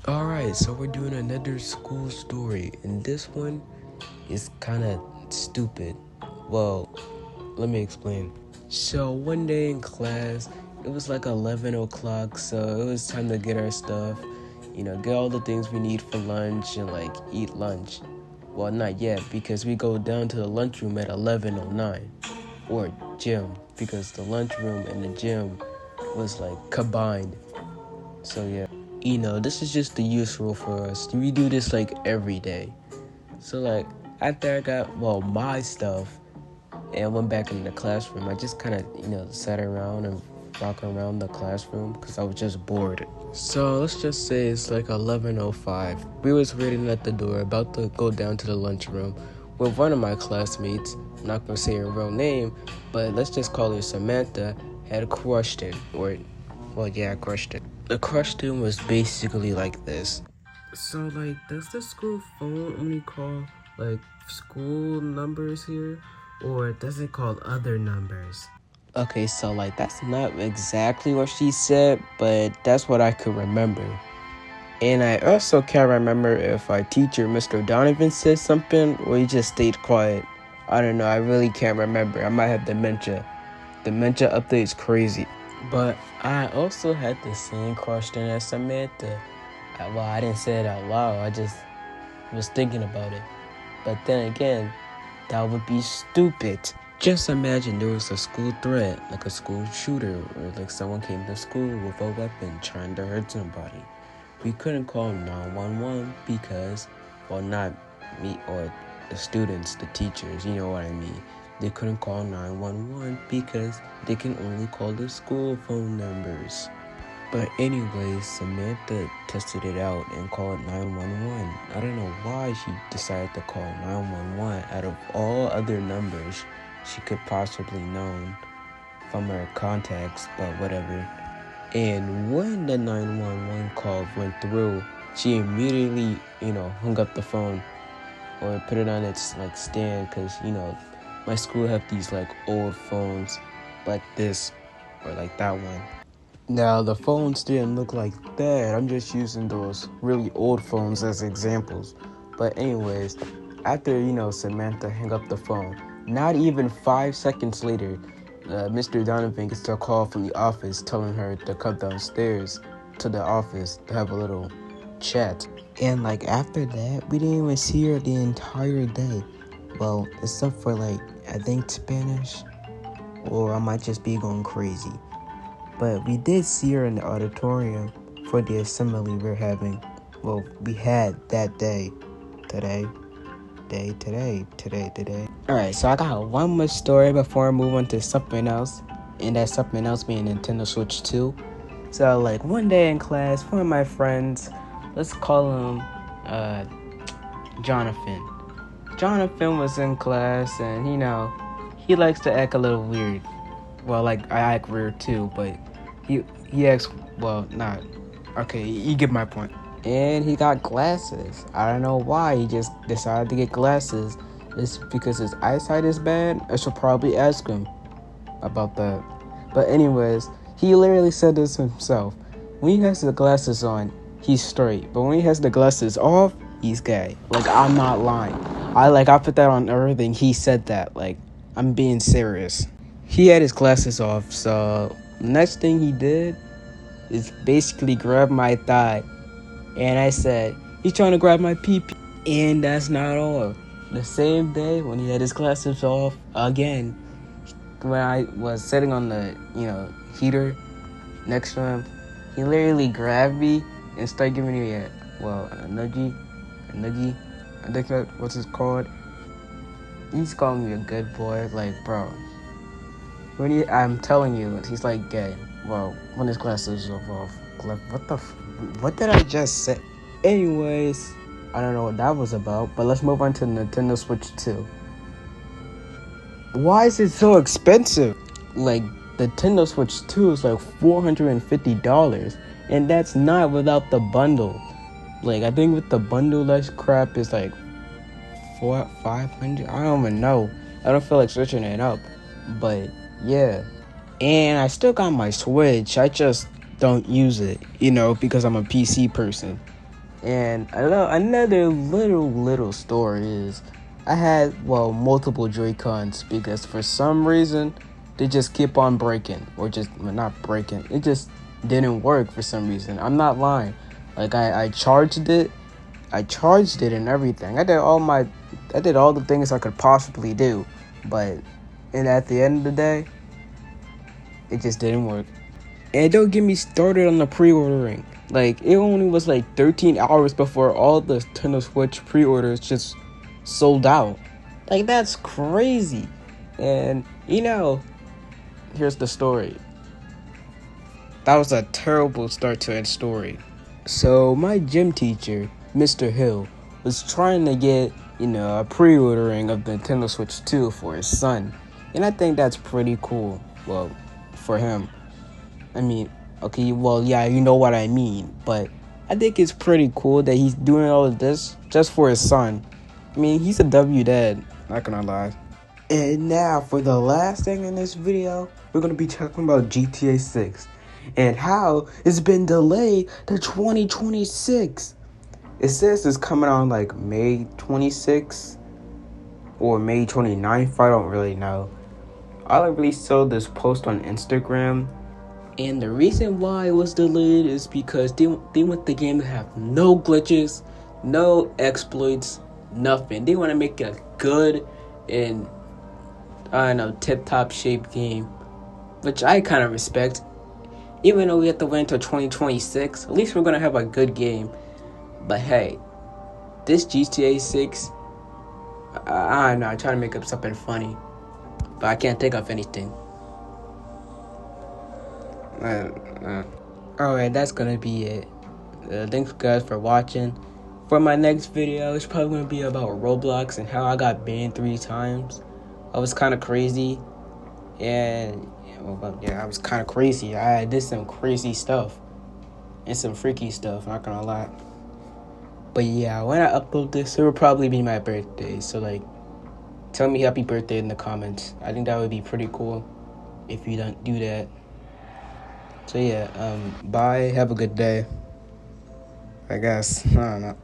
Alright, so we're doing another school story, and this one is kind of stupid. Well, let me explain. So, one day in class, it was like 11 o'clock, so it was time to get our stuff, get all the things we need for lunch and like eat lunch. Well, not yet, because we go down to the lunchroom at 11:09, or gym, because the lunchroom and the gym was like combined. So, yeah. This is just the usual for us. We do this like every day. So like after I got my stuff and went back in the classroom, I just kind of sat around and rock around the classroom because I was just bored. So let's just say it's like 11:05. We was waiting at the door, about to go down to the lunchroom with one of my classmates. I'm not gonna say her real name, but let's just call her Samantha. Had a question, question. The question was basically like this. So, like, does the school phone only call, like, school numbers here? Or does it call other numbers? Okay, so, like, that's not exactly what she said, but that's what I could remember. And I also can't remember if our teacher, Mr. Donovan, said something or he just stayed quiet. I don't know, I really can't remember. I might have dementia. Dementia update's crazy. But I also had the same question as Samantha. I didn't say it out loud. I just was thinking about it. But then again, that would be stupid. Just imagine there was a school threat, like a school shooter, or like someone came to school with a weapon trying to hurt somebody. We couldn't call 911 because, not me or the students, the teachers, you know what I mean. They couldn't call 911 because they can only call the school phone numbers. But anyways, Samantha tested it out and called 911. I don't know why she decided to call 911 out of all other numbers she could possibly known from her contacts, but whatever. And when the 911 call went through, she immediately, hung up the phone or put it on its like stand, because my school have these like old phones like this or like that one. Now, the phones didn't look like that. I'm just using those really old phones as examples. But anyways, after, Samantha hung up the phone, not even 5 seconds later, Mr. Donovan gets a call from the office telling her to come downstairs to the office to have a little chat. And like after that, we didn't even see her the entire day. Well, except for like, I think Spanish, or I might just be going crazy. But we did see her in the auditorium for the assembly we're having. Well, we had that day. Today. Alright, so I got one more story before I move on to something else. And that something else being Nintendo Switch 2. So, like, one day in class, one of my friends, let's call him, Jonathan. Jonathan was in class, and, he likes to act a little weird. Well, like, I act weird too, but he acts, not. Okay, you get my point. And he got glasses. I don't know why, he just decided to get glasses. It's because his eyesight is bad? I should probably ask him about that. But anyways, he literally said this himself. When he has the glasses on, he's straight. But when he has the glasses off, he's gay. Like, I'm not lying. I put that on everything. He said that. Like, I'm being serious. He had his glasses off, so next thing he did is basically grab my thigh. And I said, he's trying to grab my pee-pee. And that's not all. The same day when he had his glasses off, again, when I was sitting on the, heater next to him, he literally grabbed me and started giving me a nudgie. I think that's what's it called. He's calling me a good boy, like, bro. I'm telling you, he's like gay. Well, when his glasses are off. What did I just say? Anyways, I don't know what that was about, but let's move on to Nintendo Switch 2. Why is it so expensive? Like, the Nintendo Switch 2 is like $450, and that's not without the bundle. Like, I think with the bundle, that crap is like $500. I don't even know. I don't feel like switching it up, but yeah. And I still got my Switch. I just don't use it, because I'm a PC person. And another little story is I had multiple Joy-Cons because for some reason they just keep on breaking, or just not breaking. It just didn't work for some reason. I'm not lying. Like I charged it and everything. I did all the things I could possibly do, and at the end of the day, it just didn't work. And don't get me started on the pre-ordering. Like, it only was like 13 hours before all the Nintendo Switch pre-orders just sold out. Like, that's crazy. And, here's the story. That was a terrible start to that story. So, my gym teacher, Mr. Hill, was trying to get, a pre-ordering of the Nintendo Switch 2 for his son. And I think that's pretty cool. Well, for him. I mean, okay, well, yeah, you know what I mean, but I think it's pretty cool that he's doing all of this just for his son. I mean, he's a W dad, not gonna lie. And now, for the last thing in this video, we're gonna be talking about GTA 6 and how it's been delayed to 2026. It says it's coming on like May 26th or May 29th, I don't really know. All I really saw this post on Instagram. And the reason why it was delayed is because they want the game to have no glitches, no exploits, nothing. They want to make a good and, tip-top shape game, which I kind of respect. Even though we have to wait until 2026, at least we're going to have a good game. But hey, this GTA 6, I don't know, I try to make up something funny, but I can't think of anything. Alright, that's gonna be it. Thanks guys for watching. For my next video, it's probably gonna be about Roblox and how I got banned 3 times. I was kind of crazy, and I was kind of crazy. I did some crazy stuff and some freaky stuff, not gonna lie. But yeah, when I upload this, it will probably be my birthday, so like, tell me happy birthday in the comments. I think that would be pretty cool if you don't do that. So yeah, bye, have a good day, I guess. I don't know.